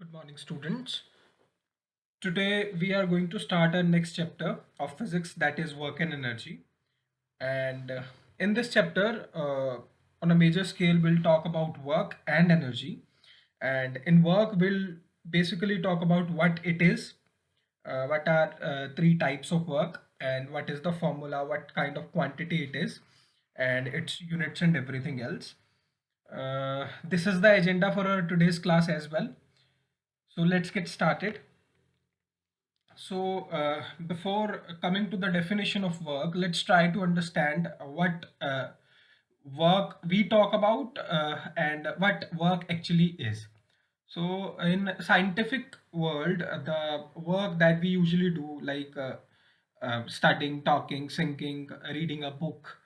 Good morning, students. Today we are going to start our next chapter of physics, that is work and energy. And in this chapter, on a major scale, we'll talk about work and energy. And in work, we'll basically talk about what it is, what are three types of work, and what is the formula, what kind of quantity it is, and its units and everything else. This is the agenda for our today's class as well. So let's get started. So, before coming to the definition of work, let's try to understand what work we talk about and what work actually is. So, in scientific world, the work that we usually do, like studying, talking, singing, reading a book,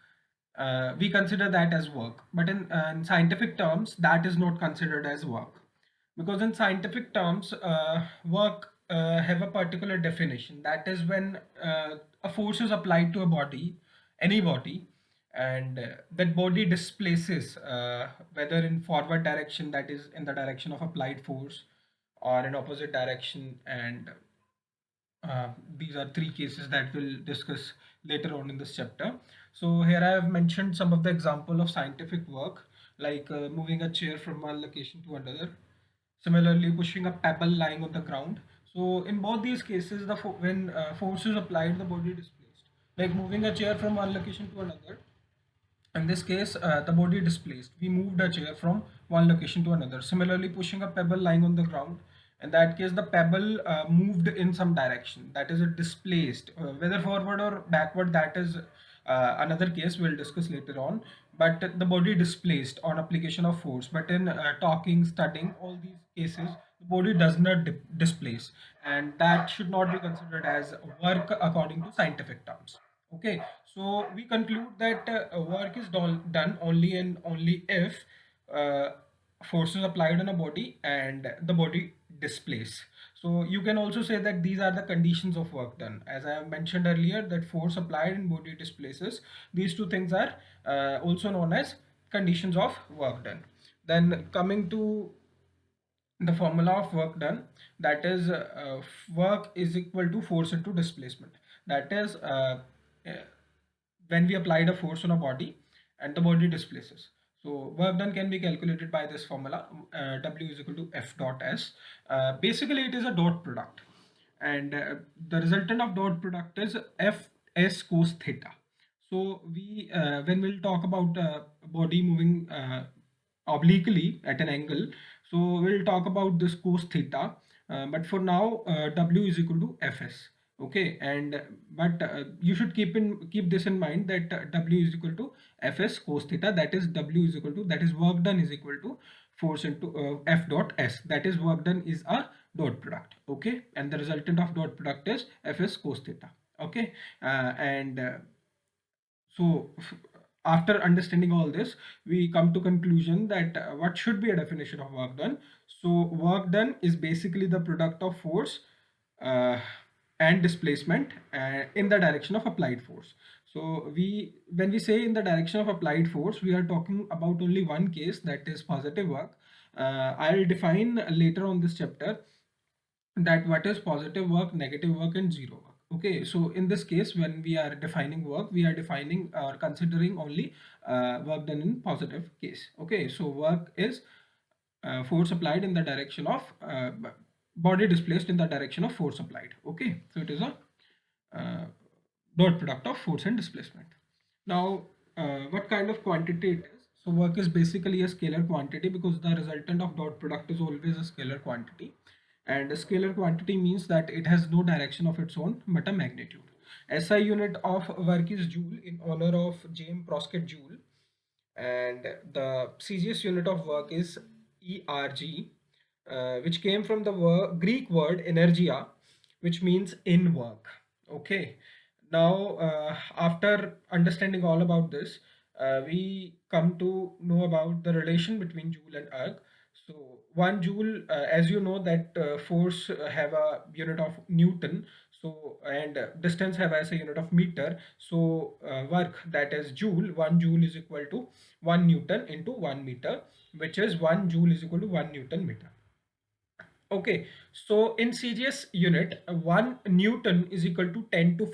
we consider that as work. But in scientific terms, that is not considered as work, because in scientific terms, work have a particular definition. That is when a force is applied to a body, any body, and that body displaces, whether in forward direction, that is in the direction of applied force, or in opposite direction. And uh, these are three cases that we'll discuss later on in this chapter. So here I have mentioned some of the example of scientific work, like moving a chair from one location to another. Similarly, pushing a pebble lying on the ground. So in both these cases, when force is applied, the body displaced. Like moving a chair from one location to another, in this case, the body displaced. We moved a chair from one location to another. Similarly, pushing a pebble lying on the ground. In that case, the pebble moved in some direction. That is, it displaced. Whether forward or backward, that is another case we'll discuss later on. But the body displaced on application of force. But in talking, studying, all these cases, the body does not displace. And that should not be considered as work according to scientific terms. Okay, so we conclude that work is done only and only if uh, forces applied on a body and the body displace. So you can also say that these are the conditions of work done. As I have mentioned earlier, that force applied and body displaces. These two things are also known as conditions of work done. Then coming to the formula of work done, that is work is equal to force into displacement. That is uh, when we applied a force on a body and the body displaces. So work done can be calculated by this formula, W is equal to F dot S. Basically it is a dot product, and the resultant of dot product is F S cos theta. So we when we'll talk about body moving obliquely at an angle, so we'll talk about this cos theta, but for now W is equal to Fs. Okay, and but you should keep this in mind, that W is equal to Fs cos theta. That is, W is equal to, that is, work done is equal to force into F dot S. That is, work done is a dot product. Okay, and the resultant of dot product is Fs cos theta. Okay, and so after understanding all this, we come to conclusion that what should be a definition of work done. So work done is basically the product of force uh, and displacement in the direction of applied force. So when we say in the direction of applied force, we are talking about only one case, that is positive work. I'll define later on this chapter that what is positive work, negative work, and zero work. Okay, so in this case, when we are defining work, we are defining or considering only work done in positive case. Okay, so work is force applied in the direction of body displaced in the direction of force applied. Okay, so it is a uh, dot product of force and displacement. Now, what kind of quantity it is? So work is basically a scalar quantity, because the resultant of dot product is always a scalar quantity. And a scalar quantity means that it has no direction of its own but a magnitude. SI unit of work is joule, in honor of James Prescott Joule. And the CGS unit of work is ERG, which came from the Greek word energia, which means in work. Okay. Now, after understanding all about this, we come to know about the relation between joule and erg. So, one joule, as you know, that force have a unit of Newton. So, and distance have as a unit of meter. So, work, that is joule, 1 joule is equal to 1 Newton into 1 meter, which is 1 joule is equal to 1 Newton meter. Okay, so in CGS unit, 1 Newton is equal to 10 to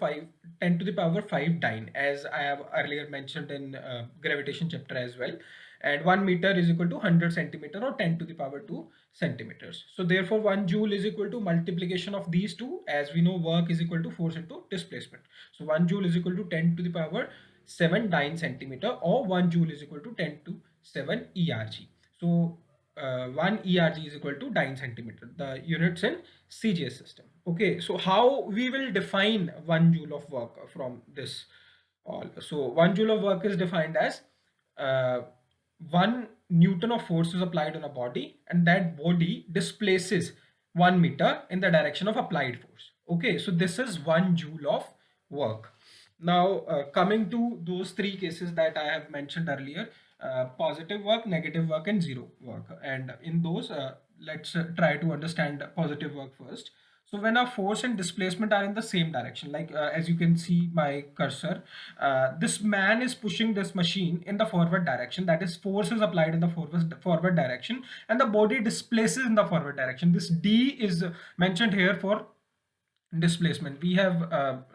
the power 5 dyne, as I have earlier mentioned in gravitation chapter as well. And 1 meter is equal to 100 centimeter or 10 to the power 2 centimeters. So therefore 1 joule is equal to multiplication of these two, as we know work is equal to force into displacement. So 1 joule is equal to 10 to the power 7 dyne centimeter, or 1 joule is equal to 10 to 7 ERG. So 1 ERG is equal to dyne centimeter, the units in CGS system. Okay, so how we will define 1 joule of work from this all? So 1 joule of work is defined as uh, 1 Newton of force is applied on a body, and that body displaces 1 meter in the direction of applied force. Okay, so this is 1 joule of work. Now, coming to those three cases that I have mentioned earlier, positive work, negative work, and zero work. And in those, let's try to understand positive work first. So when a force and displacement are in the same direction, like as you can see my cursor, this man is pushing this machine in the forward direction. That is, force is applied in the forward direction, and the body displaces in the forward direction. This D is mentioned here for displacement. We have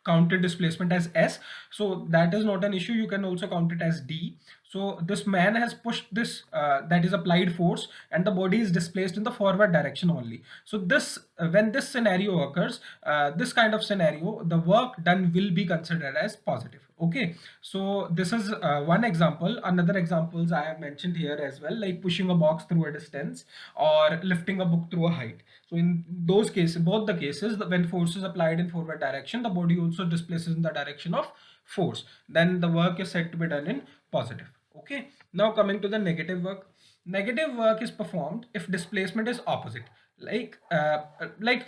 counted displacement as S, so that is not an issue. You can also count it as D. So this man has pushed this, that is applied force, and the body is displaced in the forward direction only. So this, when this scenario occurs, this kind of scenario, the work done will be considered as positive. Okay, so this is one example. Another examples I have mentioned here as well, like pushing a box through a distance or lifting a book through a height. So in those cases, both the cases, when force is applied in forward direction, the body also displaces in the direction of force. Then the work is said to be done in positive. Okay. Now coming to the negative work. Negative work is performed if displacement is opposite. Like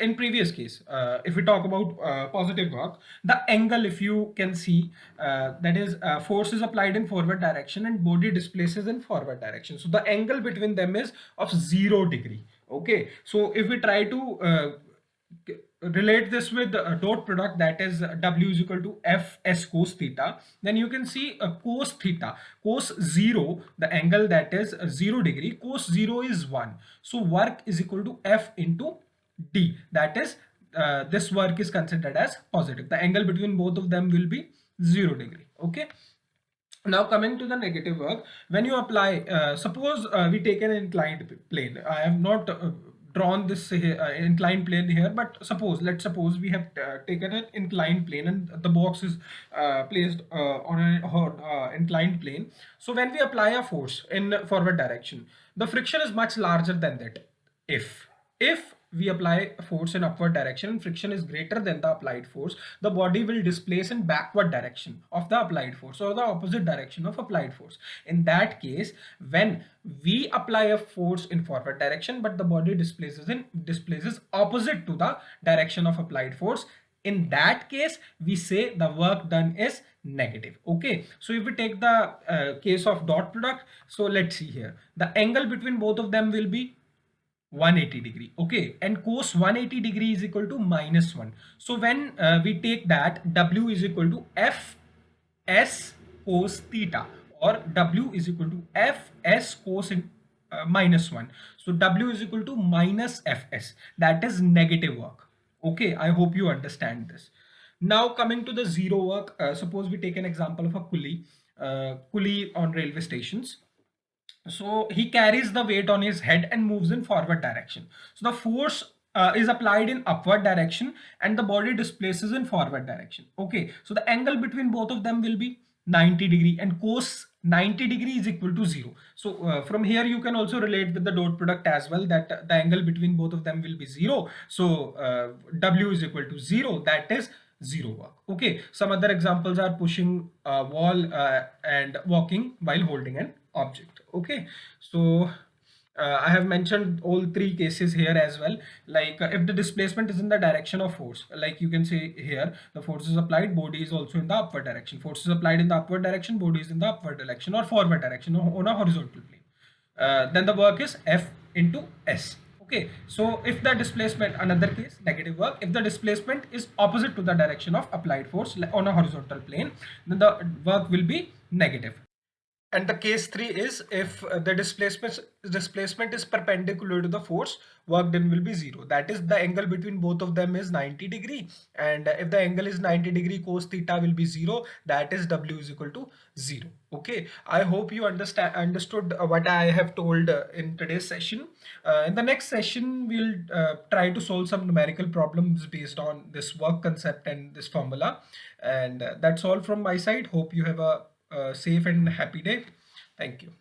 in previous case, if we talk about positive work, the angle, if you can see, that is force is applied in forward direction and body displaces in forward direction. So the angle between them is of 0 degree. Okay, so if we try to relate this with the dot product, that is W is equal to F S cos theta, then you can see cos theta, cos 0, the angle that is 0 degree, cos 0 is 1. So work is equal to F into D, that is this work is considered as positive. The angle between both of them will be 0 degree. Okay. Now coming to the negative work, when you apply, suppose we take an inclined plane. I have not drawn this inclined plane here, but let's suppose we have taken an inclined plane and the box is placed on an inclined plane. So when we apply a force in forward direction, the friction is much larger than that. If we apply force in upward direction and friction is greater than the applied force, the body will displace in backward direction of the applied force, or the opposite direction of applied force. In that case, when we apply a force in forward direction but the body displaces opposite to the direction of applied force, in that case we say the work done is negative. Okay, so if we take the case of dot product, so let's see here, the angle between both of them will be 180 degree. Okay, and cos 180 degree is equal to -1. So when we take that, W is equal to F S cos theta, or W is equal to F S cos -1. So W is equal to minus Fs, that is negative work. Okay, I hope you understand this. Now coming to the zero work, suppose we take an example of a pulley on railway stations. So he carries the weight on his head and moves in forward direction. So the force is applied in upward direction and the body displaces in forward direction. Okay, so the angle between both of them will be 90 degree, and cos 90 degree is equal to 0. So from here you can also relate with the dot product as well, that the angle between both of them will be 0. So W is equal to 0, that is zero work. Okay, some other examples are pushing a wall and walking while holding an object. Okay, so I have mentioned all three cases here as well. Like if the displacement is in the direction of force, like you can see here, the force is applied, body is also in the upward direction. Force is applied in the upward direction, body is in the upward direction or forward direction on a horizontal plane. Then the work is F into S. Okay, so if the displacement, another case, negative work, if the displacement is opposite to the direction of applied force on a horizontal plane, then the work will be negative. And the case 3 is if the displacement is perpendicular to the force, work done will be zero. That is, the angle between both of them is 90 degree, and if the angle is 90 degree, cos theta will be zero. That is W is equal to zero. Okay, I hope you understood what I have told in today's session. In the next session, we'll try to solve some numerical problems based on this work concept and this formula. And that's all from my side. Hope you have a safe and happy day. Thank you.